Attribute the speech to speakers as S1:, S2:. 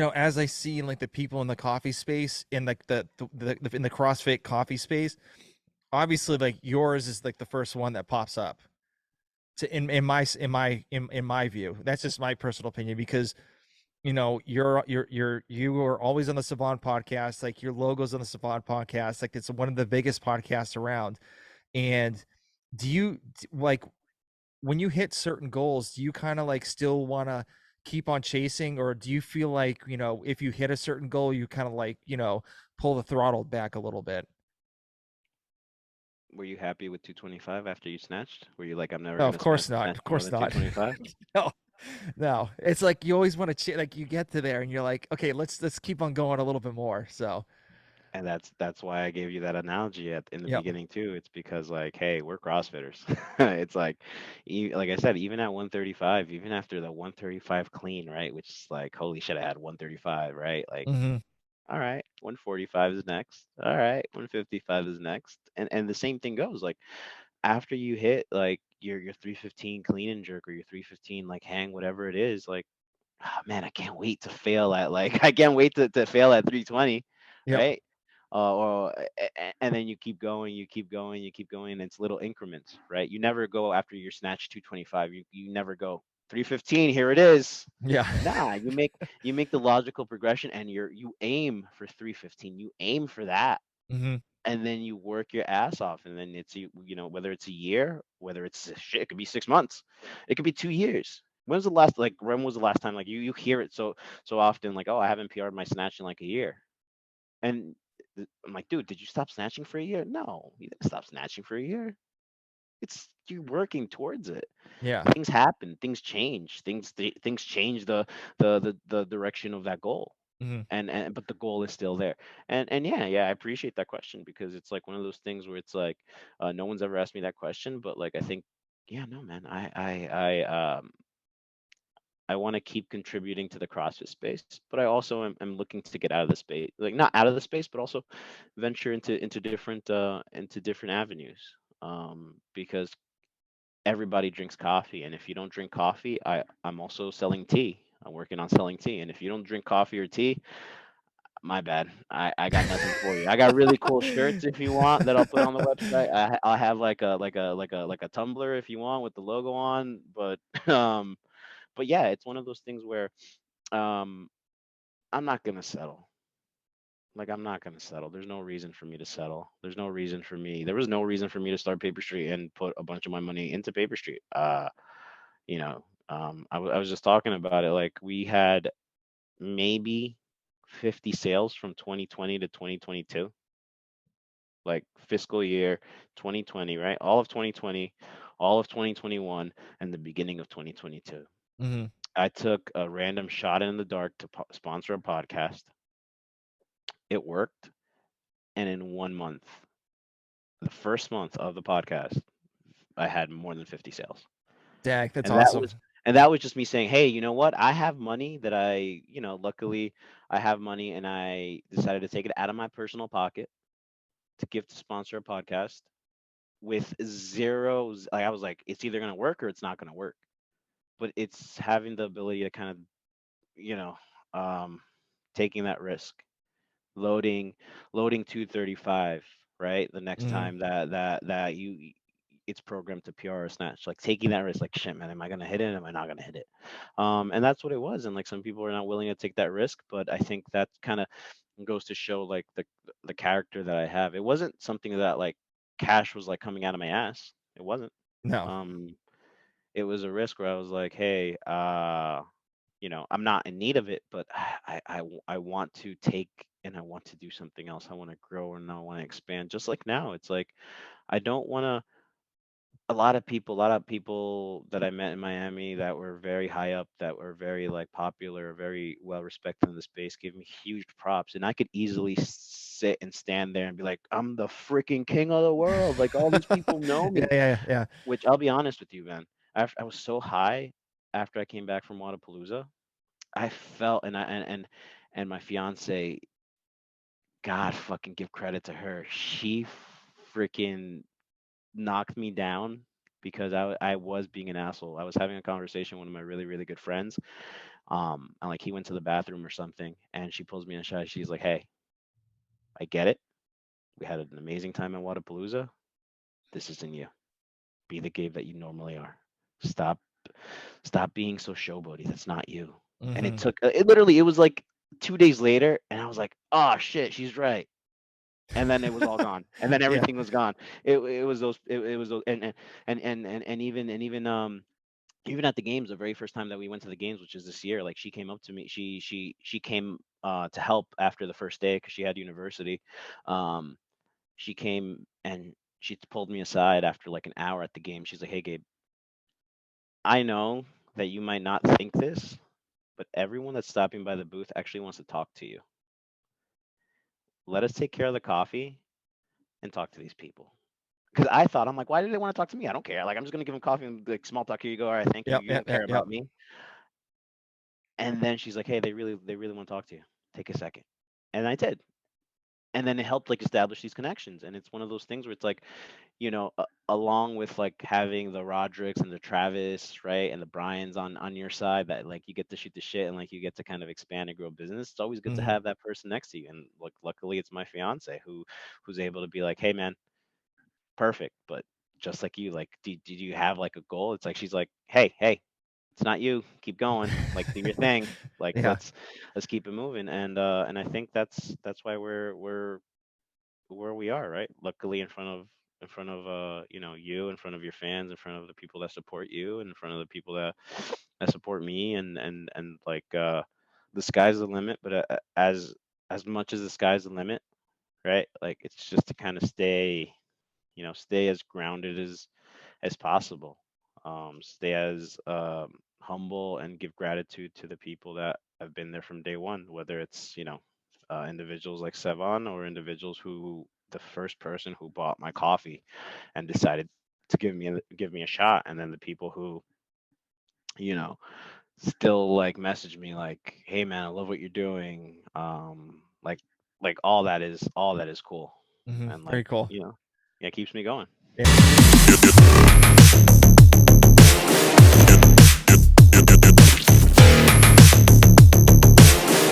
S1: as I see like the people in the coffee space, in like in the CrossFit coffee space, obviously like yours is like the first one that pops up to in my view. That's just my personal opinion because you are always on the Savant podcast, like your logo's on the Savant podcast, like it's one of the biggest podcasts around. And do you like when you hit certain goals, do you kind of like still want to keep on chasing, or do you feel like, if you hit a certain goal, you kind of like, pull the throttle back a little bit?
S2: Were you happy with 225 after you snatched? Were you like, I'm never
S1: No,
S2: gonna
S1: of course not.
S2: snatch
S1: Of
S2: more
S1: course
S2: than
S1: not.
S2: 225?
S1: No, no. It's like you always want to like you get to there and you're like, okay, let's keep on going a little bit more. So,
S2: And that's why I gave you that analogy in the
S1: yep.
S2: beginning too. It's because like, hey, we're CrossFitters. It's like, like I said, even at 135, even after the 135 clean, right? Which is like, holy shit, I had 135, right? Like,
S1: Hmm.
S2: all right, 145 is next. All right, 155 is next. And the same thing goes. Like after you hit like your 315 clean and jerk or your 315 like hang, whatever it is, like, ah, man, I can't wait to fail at like I can't wait to fail at 320,
S1: Yep.
S2: right? And then you keep going, you keep going, you keep going, and it's little increments, right? You never go after your snatch 225. You never go 315. Here it is.
S1: Yeah.
S2: Nah, you make the logical progression, and you aim for 315. You aim for that,
S1: Hmm.
S2: and then you work your ass off, and then whether it's a year, whether it's shit, it could be 6 months, it could be 2 years. When was the last time like you hear it so often like, oh, I haven't PR'd my snatch in like a year, and I'm like, dude, did you stop snatching for a year? No, you didn't stop snatching for a year. It's you're working towards it.
S1: Yeah.
S2: Things happen, things change, things change the direction of that goal,
S1: Hmm.
S2: and but the goal is still there. And yeah, I appreciate that question because it's like one of those things where it's like, no one's ever asked me that question, but like I think, yeah, no, man, I want to keep contributing to the CrossFit space, but I also am looking to get out of the space, like not out of the space, but also venture into different avenues. Because everybody drinks coffee, and if you don't drink coffee, I'm also selling tea. I'm working on selling tea, and if you don't drink coffee or tea, my bad. I got nothing for you. I got really cool shirts if you want that I'll put on the website. I'll have like a tumbler if you want with the logo on, but but yeah, it's one of those things where um I'm not gonna settle. Like I'm not gonna settle. There's no reason for me to settle. There's no reason for me. There was no reason for me to start Paper Street and put a bunch of my money into Paper Street. I was just talking about it. Like we had maybe 50 sales from 2020 to 2022, like fiscal year 2020, right? All of 2020, all of 2021, and the beginning of 2022.
S1: Hmm.
S2: I took a random shot in the dark to sponsor a podcast. It worked. And in 1 month, the first month of the podcast, I had more than 50 sales.
S1: Dag, that's
S2: And that
S1: awesome.
S2: was and that was just me saying, "Hey, you know what? I have money that luckily I have money and I decided to take it out of my personal pocket to give to sponsor a podcast with zeros. Like I was like, it's either going to work or it's not going to work. But it's having the ability to kind of, you know, um taking that risk, loading loading 235, right? The next
S1: Hmm.
S2: time that you it's programmed to PR or snatch, like taking that risk, like shit, man, am I gonna hit it? Am I not gonna hit it? And that's what it was. And like some people are not willing to take that risk, but I think that kind of goes to show like the character that I have. It wasn't something that like cash was like coming out of my ass. It wasn't.
S1: No.
S2: Um, it was a risk where I was like, hey, I'm not in need of it, but I want to take and I want to do something else. I want to grow and I want to expand. Just like now, it's like I don't want to. A lot of people that I met in Miami that were very high up, that were very like popular, very well respected in the space, gave me huge props, and I could easily sit and stand there and be like, I'm the freaking king of the world. Like all these people know
S1: Yeah,
S2: me.
S1: yeah, yeah.
S2: Which I'll be honest with you, man. I was so high after I came back from Wadapalooza. I felt and my fiance, God fucking give credit to her. She freaking knocked me down because I was being an asshole. I was having a conversation with one of my really, really good friends. And like he went to the bathroom or something, and she pulls me aside. She's like, "Hey, I get it. We had an amazing time at Wadapalooza. This isn't you. Be the Gabe that you normally are. Stop, stop being so showboaty. That's not you." And it
S1: Mhm.
S2: took it literally. It was like 2 days later, and I was like, "Oh shit, she's right." And then it was all gone, and then
S1: Yeah.
S2: everything was gone. It was those it was those, and even even at the games, the very first time that we went to the games, which is this year, like she came up to me. She came to help after the first day because she had university. Um, she came and she pulled me aside after like an hour at the game. She's like, "Hey, Gabe, I know that you might not think this, but everyone that's stopping by the booth actually wants to talk to you. Let us take care of the coffee and talk to these people." Because I thought, I'm like, why do they want to talk to me? I don't care. Like, I'm just gonna give them coffee and like small talk. Here you go. All right, thank you.
S1: Yep,
S2: You
S1: yep,
S2: don't
S1: yep,
S2: care
S1: yep.
S2: about me. And then she's like, hey, they really want to talk to you. Take a second. And I did. And then it helped like establish these connections. And it's one of those things where it's like, along with like having the Rodricks and the Travis, right, and the Bryans on your side, that like you get to shoot the shit and like you get to kind of expand and grow business. It's always good to
S1: Mhm.
S2: have that person next to you. And like luckily it's my fiance who's able to be like, hey man, perfect. But just like you, like, did you have like a goal? It's like she's like, hey, it's not you. Keep going. Like, do your thing. Like,
S1: Yeah.
S2: let's keep it moving. And I think that's why we're where we are, right? Luckily, in front of you, in front of your fans, in front of the people that support you, and in front of the people that support me, and like the sky's the limit. But as much as the sky's the limit, right? Like it's just to kind of stay as grounded as possible. Stay as humble and give gratitude to the people that have been there from day one, whether it's individuals like Sevan or individuals who the first person who bought my coffee and decided to give me a shot, and then the people who you know still like message me like, hey man, I love what you're doing. Like all that is cool,
S1: Mhm.
S2: and
S1: Very
S2: like
S1: cool.
S2: yeah, it keeps me going.
S1: Yeah.